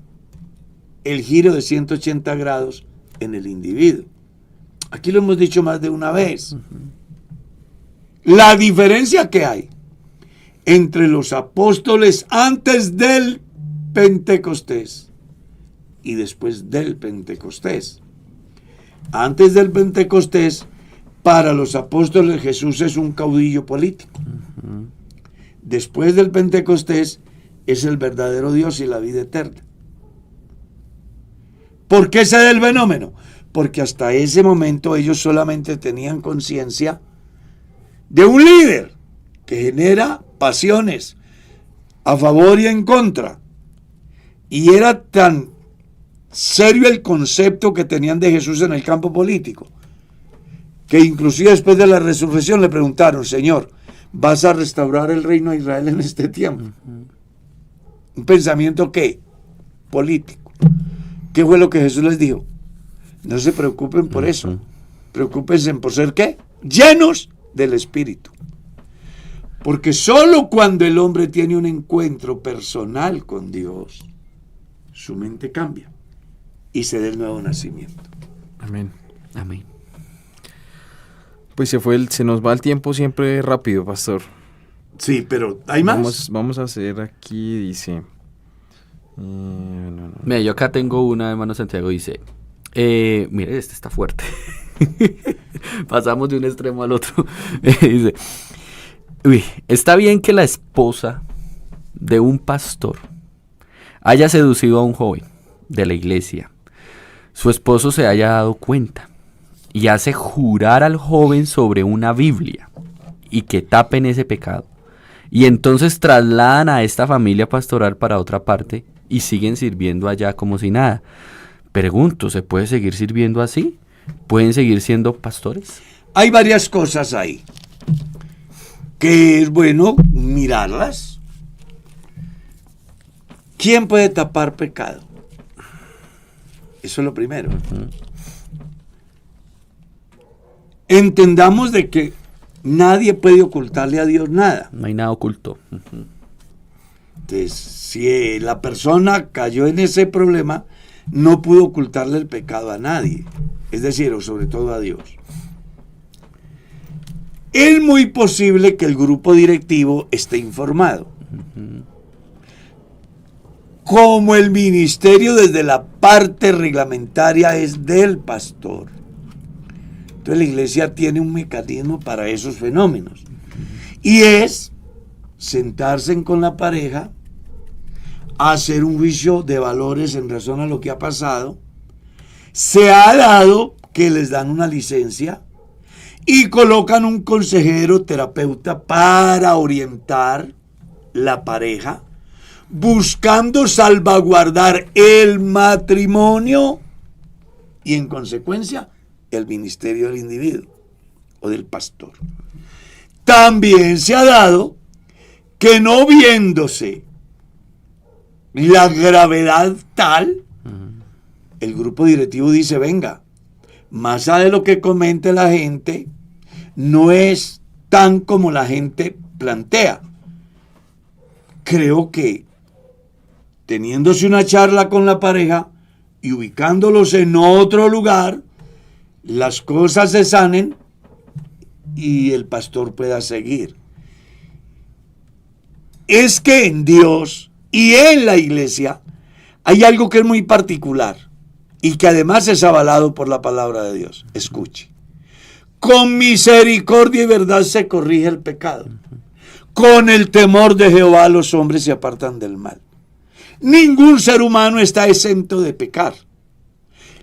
el giro de 180 grados en el individuo. Aquí lo hemos dicho más de una vez. La diferencia que hay entre los apóstoles antes del Pentecostés y después del Pentecostés. Antes del Pentecostés, para los apóstoles Jesús es un caudillo político. Después del Pentecostés es el verdadero Dios y la vida eterna. ¿Por qué se da el fenómeno? Porque hasta ese momento ellos solamente tenían conciencia de un líder que genera pasiones a favor y en contra. Y era tan serio el concepto que tenían de Jesús en el campo político, que inclusive después de la resurrección le preguntaron: Señor, ¿vas a restaurar el reino de Israel en este tiempo? Un pensamiento ¿qué? Político. ¿Qué fue lo que Jesús les dijo? No se preocupen por eso. Preocúpense por ser ¿qué? Llenos del Espíritu. Porque solo cuando el hombre tiene un encuentro personal con Dios, su mente cambia y se da el nuevo nacimiento. Amén. Amén. Pues se nos va el tiempo siempre rápido, pastor. Sí, pero ¿hay más? Vamos a hacer aquí, dice... Mira, yo acá tengo una, hermano Santiago, dice, mire, este está fuerte. Pasamos de un extremo al otro. Dice, uy, está bien que la esposa de un pastor haya seducido a un joven de la iglesia, su esposo se haya dado cuenta y hace jurar al joven sobre una Biblia y que tapen ese pecado. Y entonces trasladan a esta familia pastoral para otra parte y siguen sirviendo allá como si nada. Pregunto, ¿se puede seguir sirviendo así? ¿Pueden seguir siendo pastores? Hay varias cosas ahí que es bueno mirarlas. ¿Quién puede tapar pecado? Eso es lo primero. Entendamos de que nadie puede ocultarle a Dios nada. No hay nada oculto. Entonces, si la persona cayó en ese problema, no pudo ocultarle el pecado a nadie, es decir, o sobre todo a Dios. Es muy posible que el grupo directivo esté informado. Como el ministerio desde la parte reglamentaria es del pastor. Entonces la iglesia tiene un mecanismo para esos fenómenos. Y es sentarse con la pareja, hacer un juicio de valores en razón a lo que ha pasado. Se ha dado que les dan una licencia y colocan un consejero terapeuta para orientar la pareja, buscando salvaguardar el matrimonio y en consecuencia el ministerio del individuo o del pastor. También se ha dado que no viéndose la gravedad tal, el grupo directivo dice, venga, más allá de lo que comente la gente, no es tan como la gente plantea. Creo que teniéndose una charla con la pareja y ubicándolos en otro lugar, las cosas se sanen y el pastor pueda seguir. Es que en Dios y en la iglesia hay algo que es muy particular y que además es avalado por la palabra de Dios. Escuche. Con misericordia y verdad se corrige el pecado. Con el temor de Jehová los hombres se apartan del mal. Ningún ser humano está exento de pecar.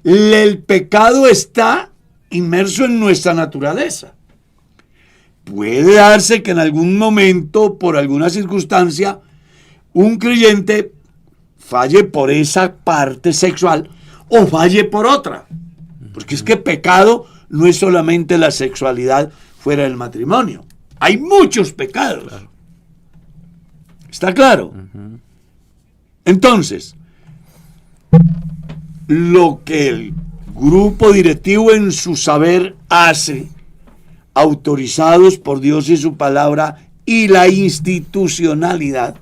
El pecado está inmerso en nuestra naturaleza. Puede darse que en algún momento, por alguna circunstancia, un creyente falle por esa parte sexual o falle por otra. Porque es que pecado no es solamente la sexualidad fuera del matrimonio. Hay muchos pecados. Claro. ¿Está claro? Entonces, lo que el grupo directivo en su saber hace, autorizados por Dios y su palabra y la institucionalidad,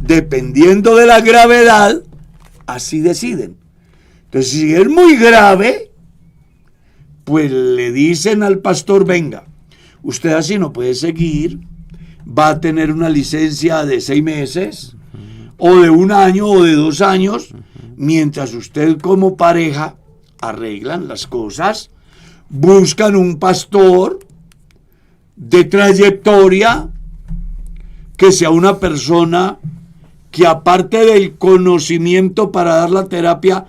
dependiendo de la gravedad, así deciden. Entonces, si es muy grave, pues le dicen al pastor, venga, usted así no puede seguir, va a tener una licencia de 6 meses, o de 1 año, o de 2 años, mientras usted como pareja arreglan las cosas, buscan un pastor de trayectoria, que sea una persona que aparte del conocimiento para dar la terapia,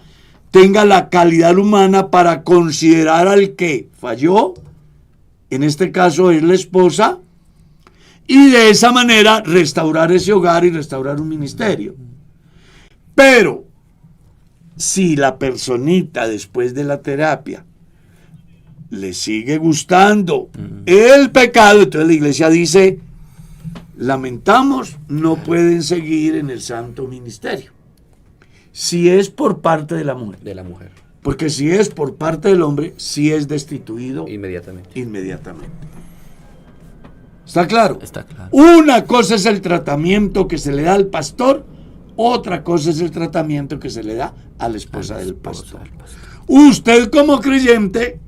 tenga la calidad humana para considerar al que falló, en este caso es la esposa, y de esa manera restaurar ese hogar y restaurar un ministerio. Pero si la personita después de la terapia le sigue gustando el pecado, entonces la iglesia dice, lamentamos, no pueden seguir en el santo ministerio. Si es por parte de la mujer. De la mujer. Porque si es por parte del hombre, sí es destituido inmediatamente. ¿Está claro? Está claro. Una cosa es el tratamiento que se le da al pastor, otra cosa es el tratamiento que se le da a la esposa del pastor. Usted como creyente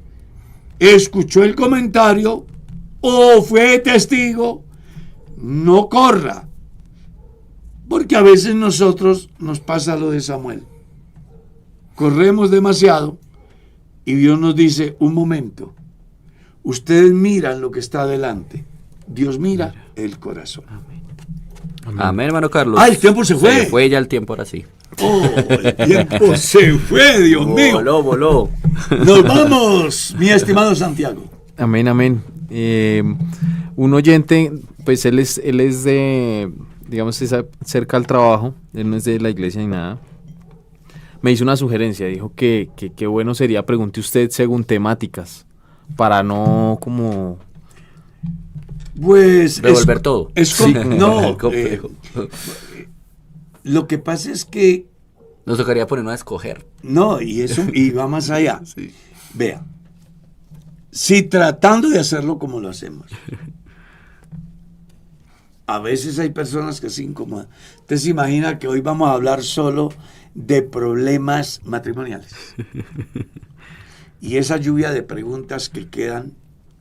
escuchó el comentario o fue testigo, no corra. Porque a veces nosotros nos pasa lo de Samuel. Corremos demasiado y Dios nos dice, un momento, ustedes miran lo que está adelante, Dios mira el corazón. Amén, hermano Carlos. Ah, el tiempo se fue. Se fue ya el tiempo ahora sí. Oh, el tiempo se fue, Dios mío. Voló, voló. Nos vamos, mi estimado Santiago. Amén, amén. Un oyente, pues él es de, digamos, es cerca al trabajo, él no es de la iglesia ni nada. Me hizo una sugerencia, dijo que bueno sería, pregunte usted según temáticas, para no como... Pues... Revolver todo. No, Complejo. lo que pasa es que... Nos tocaría ponernos a escoger. No, y eso y va más allá. Sí. Vea, si tratando de hacerlo como lo hacemos, a veces hay personas que se incomodan. Usted se imagina que hoy vamos a hablar solo de problemas matrimoniales. Y esa lluvia de preguntas que quedan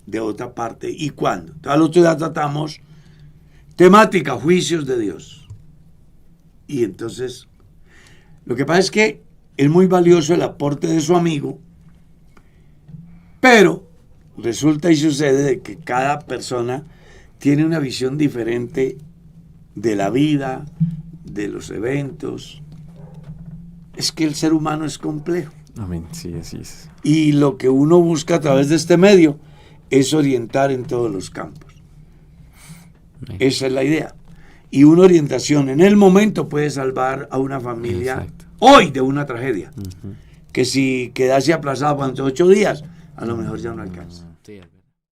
de otra parte. ¿Y cuándo? Al otro día tratamos temática, juicios de Dios. Y entonces, lo que pasa es que es muy valioso el aporte de su amigo, pero resulta y sucede de que cada persona tiene una visión diferente de la vida, de los eventos. Es que el ser humano es complejo. Amén, sí, así es. Y lo que uno busca a través de este medio es orientar en todos los campos. Esa es la idea. Y una orientación en el momento puede salvar a una familia. Exacto. Hoy de una tragedia. Que si quedase aplazado durante 8 días, a lo mejor ya no alcanza. Sí,